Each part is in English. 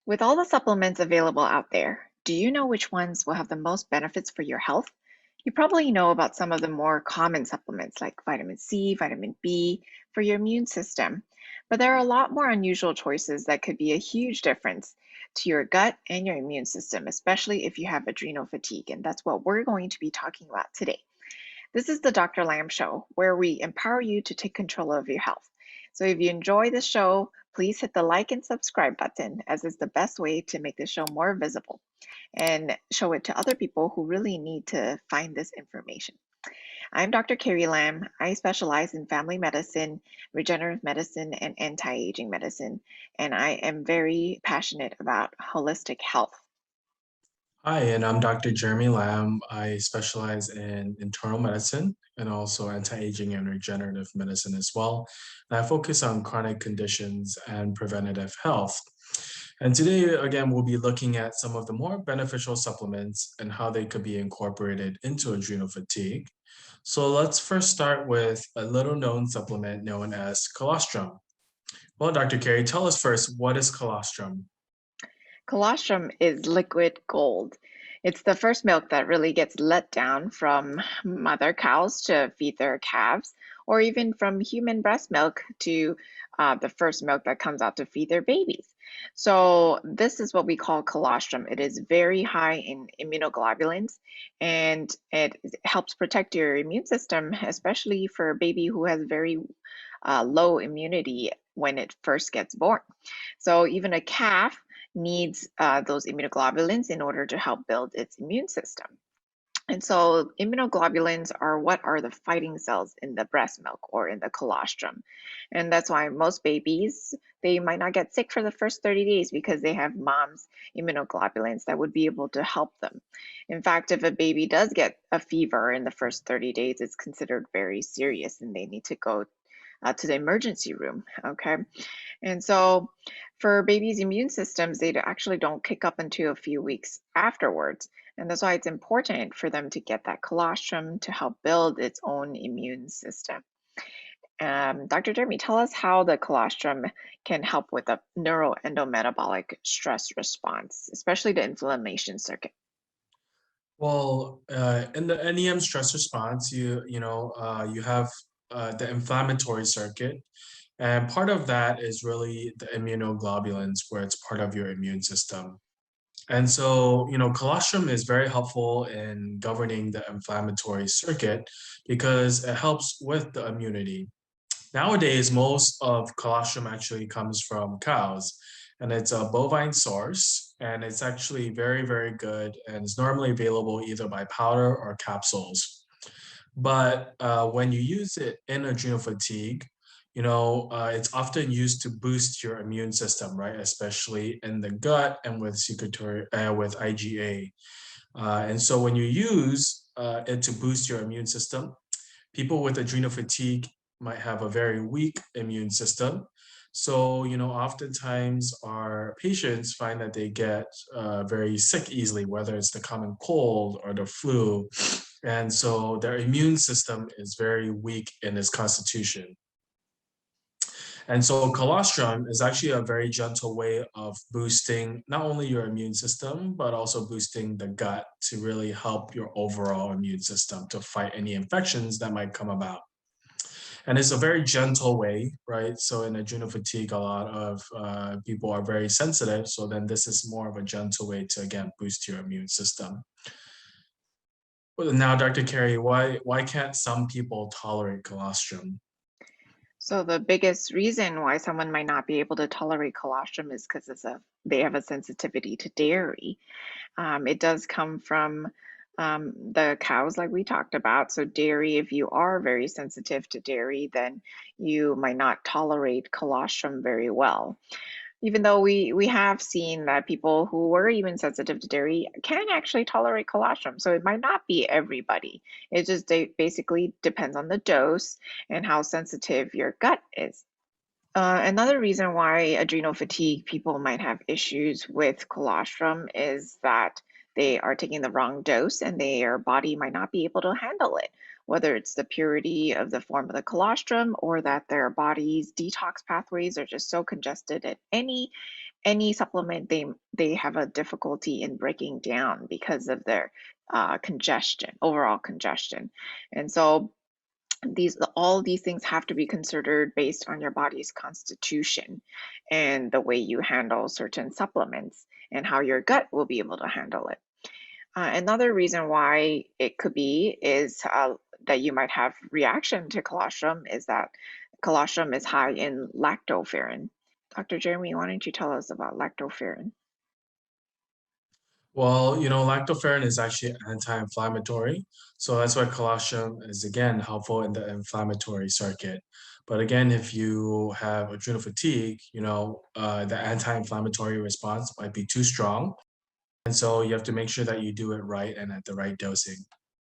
With all the supplements available out there, do you know which ones will have the most benefits for your health? You probably know about some of the more common supplements like vitamin C, vitamin B for your immune system, but there are a lot more unusual choices that could be a huge difference to your gut and your immune system, especially if you have adrenal fatigue. And that's what we're going to be talking about today. This is the Dr. Lamb Show, where we empower you to take control of your health. So if you enjoy the show, please hit the like and subscribe button, as is the best way to make the show more visible and show it to other people who really need to find this information. I'm Dr. Carrie Lamb. I specialize in family medicine, regenerative medicine, and anti aging medicine, and I am very passionate about holistic health. Hi, and I'm Dr. Jeremy Lamb. I specialize in internal medicine and also anti-aging and regenerative medicine as well. And I focus on chronic conditions and preventative health. And today, again, we'll be looking at some of the more beneficial supplements and how they could be incorporated into adrenal fatigue. So let's first start with a little known supplement known as colostrum. Well, Dr. Carey, tell us first, what is colostrum? Colostrum is liquid gold. It's the first milk that really gets let down from mother cows to feed their calves, or even from human breast milk to the first milk that comes out to feed their babies. So, this is what we call colostrum. It is very high in immunoglobulins and it helps protect your immune system, especially for a baby who has very low immunity when it first gets born. So, even a calf needs those immunoglobulins in order to help build its immune system. And so immunoglobulins are what are the fighting cells in the breast milk or in the colostrum. And that's why most babies, they might not get sick for the first 30 days because they have mom's immunoglobulins that would be able to help them. In fact, if a baby does get a fever in the first 30 days, it's considered very serious and they need to go to the emergency room. Okay. And so for babies' immune systems, they actually don't kick up until a few weeks afterwards. And that's why it's important for them to get that colostrum to help build its own immune system. Dr. Jeremy, tell us how the colostrum can help with the neuroendometabolic stress response, especially the inflammation circuit. Well, in the NEM stress response, you have the inflammatory circuit, and part of that is really the immunoglobulins, where it's part of your immune system. And so, colostrum is very helpful in governing the inflammatory circuit because it helps with the immunity. Nowadays, most of colostrum actually comes from cows, and it's a bovine source, and it's actually very, very good, and it's normally available either by powder or capsules. But when you use it in adrenal fatigue, it's often used to boost your immune system, right? Especially in the gut and with secretory, with IgA. And so when you use it to boost your immune system, people with adrenal fatigue might have a very weak immune system. So, oftentimes our patients find that they get very sick easily, whether it's the common cold or the flu. And so their immune system is very weak in its constitution. And so colostrum is actually a very gentle way of boosting not only your immune system, but also boosting the gut to really help your overall immune system to fight any infections that might come about. And it's a very gentle way, right? So in adrenal fatigue, a lot of people are very sensitive. So then this is more of a gentle way to, again, boost your immune system. Well, now, Dr. Carey, why can't some people tolerate colostrum? So the biggest reason why someone might not be able to tolerate colostrum is because they have a sensitivity to dairy. It does come from the cows, like we talked about. So, dairy, if you are very sensitive to dairy, then you might not tolerate colostrum very well. Even though we have seen that people who were even sensitive to dairy can actually tolerate colostrum. So, it might not be everybody. It just basically depends on the dose and how sensitive your gut is. Another reason why adrenal fatigue people might have issues with colostrum is that they are taking the wrong dose and their body might not be able to handle it, whether it's the purity of the form of the colostrum or that their body's detox pathways are just so congested at any any supplement they have a difficulty in breaking down because of their congestion, overall congestion. And so these all these things have to be considered based on your body's constitution and the way you handle certain supplements and how your gut will be able to handle it. Another reason why it could be is that you might have reaction to colostrum is that colostrum is high in lactoferrin. Dr. Jeremy, why don't you tell us about lactoferrin? Well, lactoferrin is actually anti-inflammatory. So that's why colostrum is again helpful in the inflammatory circuit. But again, if you have adrenal fatigue, the anti-inflammatory response might be too strong. And so you have to make sure that you do it right and at the right dosing.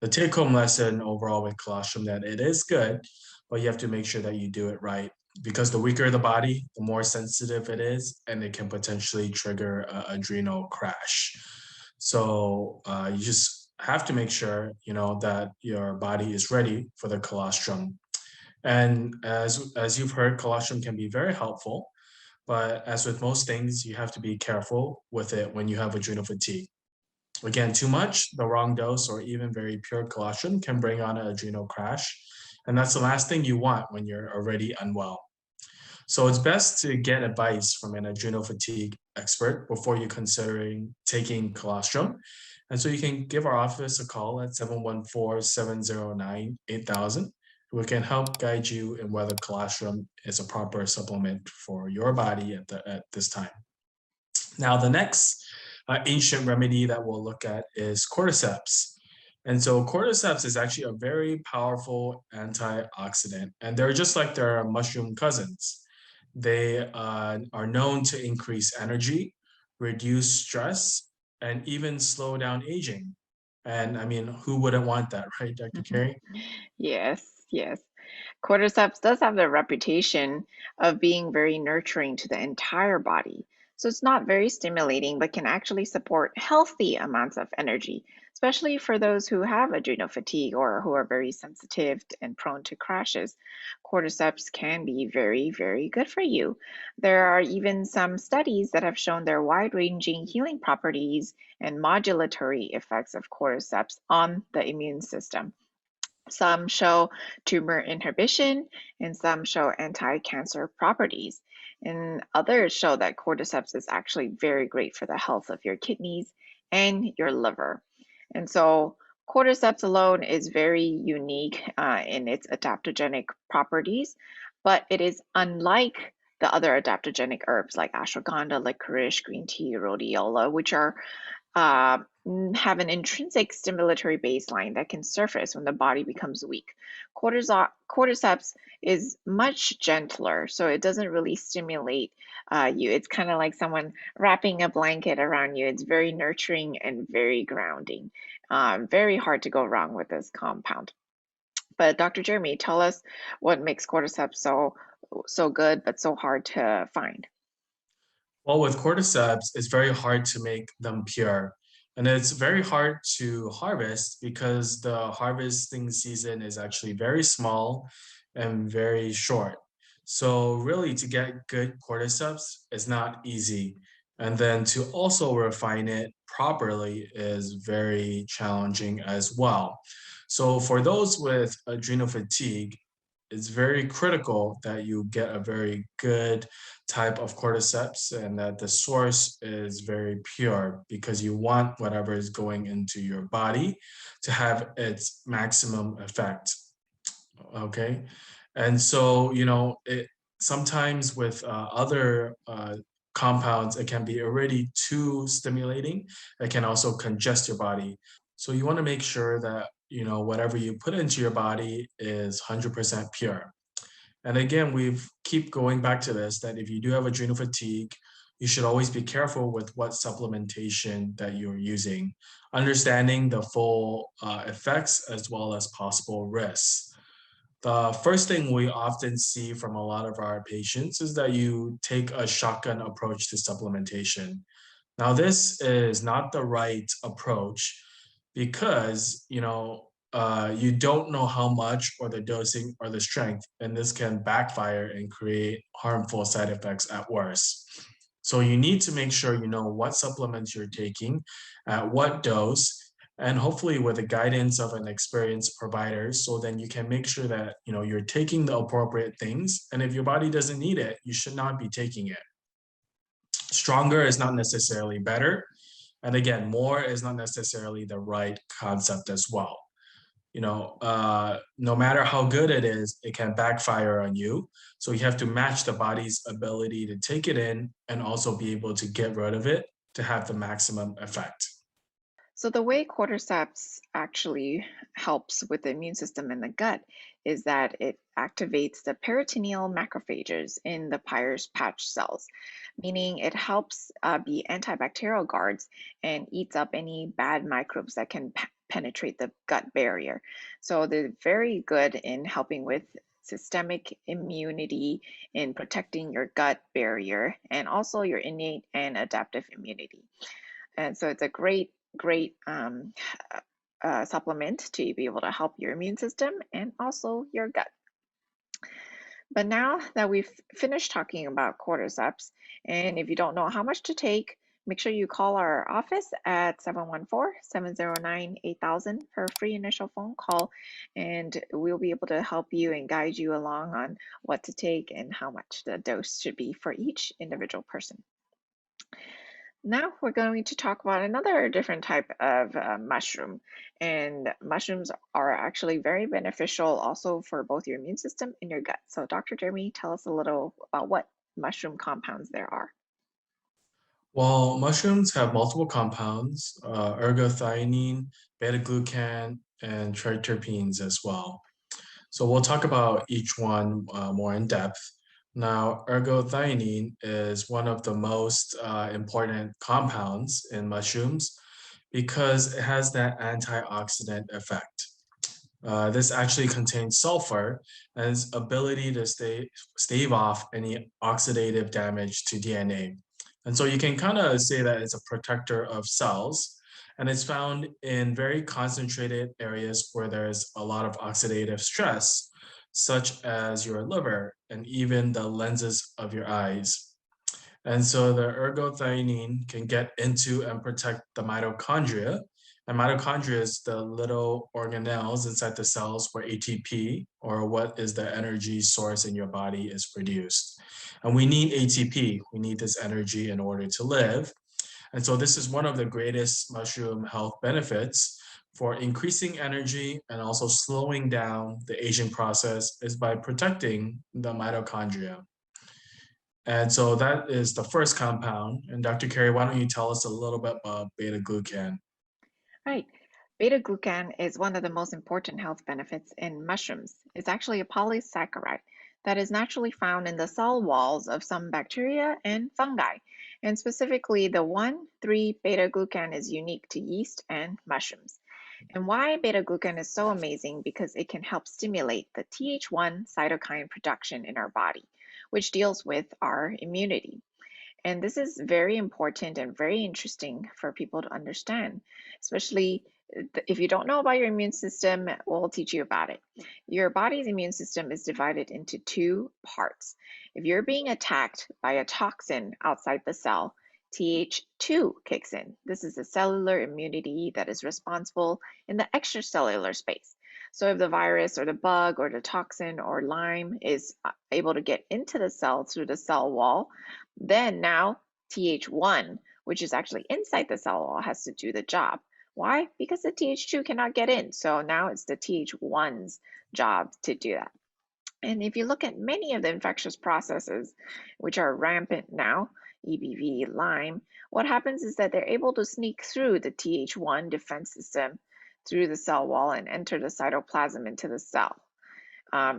The take-home lesson overall with colostrum that it is good, but you have to make sure that you do it right because the weaker the body, the more sensitive it is, and it can potentially trigger a adrenal crash. So you just have to make sure that your body is ready for the colostrum. And as you've heard, colostrum can be very helpful, but as with most things, you have to be careful with it when you have adrenal fatigue. Again, too much, the wrong dose, or even very pure colostrum can bring on an adrenal crash. And that's the last thing you want when you're already unwell. So it's best to get advice from an adrenal fatigue expert before you're considering taking colostrum. And so you can give our office a call at 714-709-8000. We can help guide you in whether colostrum is a proper supplement for your body at this time. Now, the next ancient remedy that we'll look at is cordyceps. And so cordyceps is actually a very powerful antioxidant, and they're just like their mushroom cousins. They are known to increase energy, reduce stress, and even slow down aging. And I mean, who wouldn't want that, right, Dr. Carey? Yes, yes. Cordyceps does have the reputation of being very nurturing to the entire body. So it's not very stimulating, but can actually support healthy amounts of energy, especially for those who have adrenal fatigue or who are very sensitive and prone to crashes. Cordyceps can be very, very good for you. There are even some studies that have shown their wide ranging healing properties and modulatory effects of cordyceps on the immune system. Some show tumor inhibition and some show anti-cancer properties. And others show that cordyceps is actually very great for the health of your kidneys and your liver. And so cordyceps alone is very unique in its adaptogenic properties, but it is unlike the other adaptogenic herbs like ashwagandha, licorice, green tea, rhodiola, which are have an intrinsic stimulatory baseline that can surface when the body becomes weak. Cordyceps is much gentler, so it doesn't really stimulate you. It's kind of like someone wrapping a blanket around you. It's very nurturing and very grounding. Very hard to go wrong with this compound. But Dr. Jeremy, tell us what makes cordyceps so good but so hard to find. Well, with cordyceps, it's very hard to make them pure. And it's very hard to harvest because the harvesting season is actually very small and very short. So, really, to get good cordyceps is not easy. And then to also refine it properly is very challenging as well. So, for those with adrenal fatigue, it's very critical that you get a very good type of cordyceps and that the source is very pure because you want whatever is going into your body to have its maximum effect. Okay. And so, it sometimes with other compounds, it can be already too stimulating. It can also congest your body. So you want to make sure that, whatever you put into your body is 100% pure. And again, we've keep going back to this that if you do have adrenal fatigue, you should always be careful with what supplementation that you're using, understanding the full effects as well as possible risks. The first thing we often see from a lot of our patients is that you take a shotgun approach to supplementation. Now, this is not the right approach because, you don't know how much or the dosing or the strength, and this can backfire and create harmful side effects at worst. So you need to make sure you know what supplements you're taking, at what dose, and hopefully with the guidance of an experienced provider, so then you can make sure that you're taking the appropriate things. And if your body doesn't need it, you should not be taking it. Stronger is not necessarily better. And again, more is not necessarily the right concept as well. No matter how good it is, it can backfire on you. So you have to match the body's ability to take it in and also be able to get rid of it to have the maximum effect. So the way cordyceps actually helps with the immune system in the gut is that it activates the peritoneal macrophages in the Peyer's patch cells, meaning it helps be antibacterial guards and eats up any bad microbes that can penetrate the gut barrier. So they're very good in helping with systemic immunity, in protecting your gut barrier, and also your innate and adaptive immunity. And so it's a great supplement to be able to help your immune system and also your gut. But now that we've finished talking about cordyceps, and if you don't know how much to take, make sure you call our office at 714-709-8000 for a free initial phone call, and we'll be able to help you and guide you along on what to take and how much the dose should be for each individual person. Now we're going to talk about another different type of mushroom. And mushrooms are actually very beneficial also for both your immune system and your gut. So Dr. Jeremy, tell us a little about what mushroom compounds there are. Well, mushrooms have multiple compounds, ergothioneine, beta-glucan, and triterpenes as well. So we'll talk about each one more in depth. Now, ergothioneine is one of the most important compounds in mushrooms because it has that antioxidant effect. This actually contains sulfur and its ability to stave off any oxidative damage to DNA. And so you can kind of say that it's a protector of cells, and it's found in very concentrated areas where there's a lot of oxidative stress, such as your liver and even the lenses of your eyes. And so the ergothioneine can get into and protect the mitochondria. And mitochondria is the little organelles inside the cells where ATP, or what is the energy source in your body, is produced. And we need ATP, we need this energy in order to live. And so this is one of the greatest mushroom health benefits for increasing energy and also slowing down the aging process is by protecting the mitochondria. And so that is the first compound. And Dr. Carey, why don't you tell us a little bit about beta glucan? Right. Beta glucan is one of the most important health benefits in mushrooms. It's actually a polysaccharide that is naturally found in the cell walls of some bacteria and fungi. And specifically, the 1,3 beta glucan is unique to yeast and mushrooms. And why beta glucan is so amazing because it can help stimulate the Th1 cytokine production in our body, which deals with our immunity. And this is very important and very interesting for people to understand, especially if you don't know about your immune system, we'll teach you about it. Your body's immune system is divided into two parts. If you're being attacked by a toxin outside the cell, Th2 kicks in. This is the cellular immunity that is responsible in the extracellular space. So if the virus or the bug or the toxin or Lyme is able to get into the cell through the cell wall, then now Th1, which is actually inside the cell wall, has to do the job. Why? Because the Th2 cannot get in. So now it's the Th1's job to do that. And if you look at many of the infectious processes, which are rampant now, EBV, Lyme, what happens is that they're able to sneak through the Th1 defense system through the cell wall and enter the cytoplasm into the cell.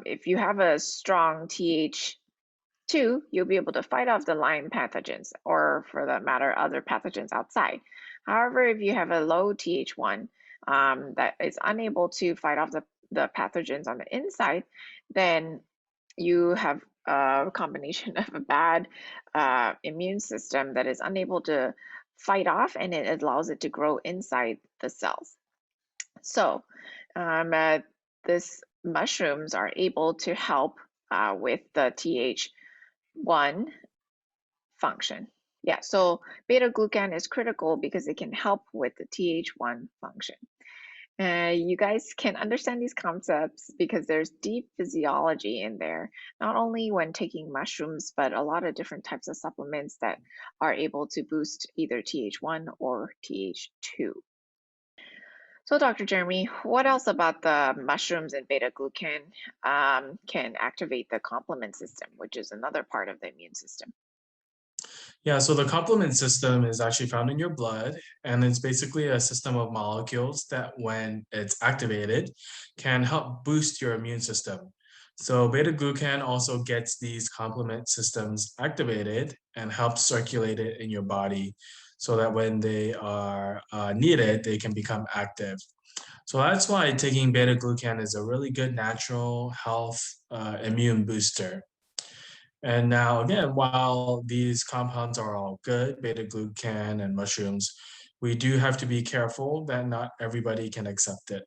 If you have a strong Th2, you'll be able to fight off the Lyme pathogens, or for that matter, other pathogens outside. However, if you have a low Th1 that is unable to fight off the pathogens on the inside, then you have a combination of a bad immune system that is unable to fight off, and it allows it to grow inside the cells. So this mushrooms are able to help with the Th1 function. Yeah, so beta glucan is critical because it can help with the Th1 function. You guys can understand these concepts because there's deep physiology in there, not only when taking mushrooms, but a lot of different types of supplements that are able to boost either Th1 or Th2. So, Dr. Jeremy, what else about the mushrooms and beta glucan can activate the complement system, which is another part of the immune system? Yeah, so the complement system is actually found in your blood, and it's basically a system of molecules that, when it's activated, can help boost your immune system. So beta glucan also gets these complement systems activated and helps circulate it in your body so that when they are needed, they can become active. So that's why taking beta glucan is a really good natural health immune booster. And now, again, while these compounds are all good, beta glucan and mushrooms, we do have to be careful that not everybody can accept it.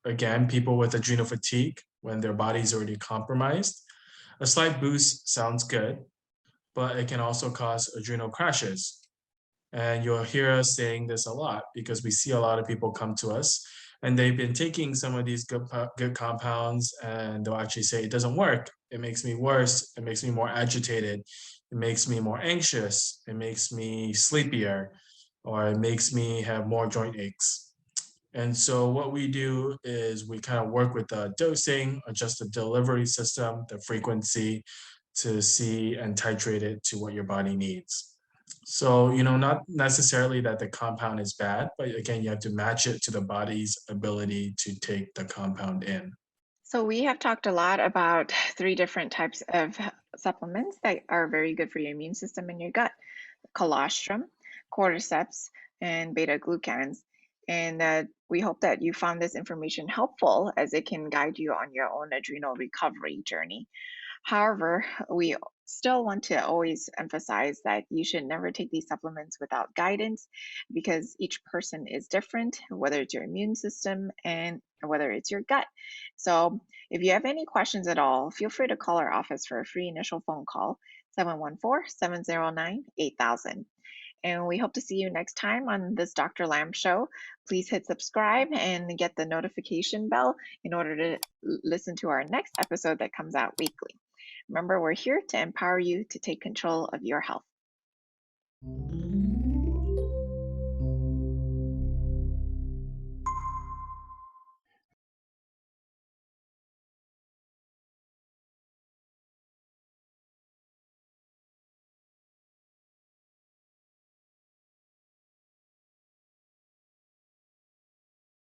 Again, people with adrenal fatigue, when their body's already compromised, a slight boost sounds good, but it can also cause adrenal crashes. And you'll hear us saying this a lot because we see a lot of people come to us and they've been taking some of these good compounds and they'll actually say it doesn't work. It makes me worse. It makes me more agitated. It makes me more anxious. It makes me sleepier, or it makes me have more joint aches. And so what we do is we kind of work with the dosing, adjust the delivery system, the frequency to see and titrate it to what your body needs. So, not necessarily that the compound is bad, but again, you have to match it to the body's ability to take the compound in. So, we have talked a lot about three different types of supplements that are very good for your immune system and your gut: colostrum, cordyceps, and beta glucans. And we hope that you found this information helpful as it can guide you on your own adrenal recovery journey. However, we still want to always emphasize that you should never take these supplements without guidance because each person is different, whether it's your immune system and whether it's your gut. So, if you have any questions at all, feel free to call our office for a free initial phone call, 714-709-8000. And we hope to see you next time on this Dr. Lamb show. Please hit subscribe and get the notification bell in order to listen to our next episode that comes out weekly. Remember, we're here to empower you to take control of your health.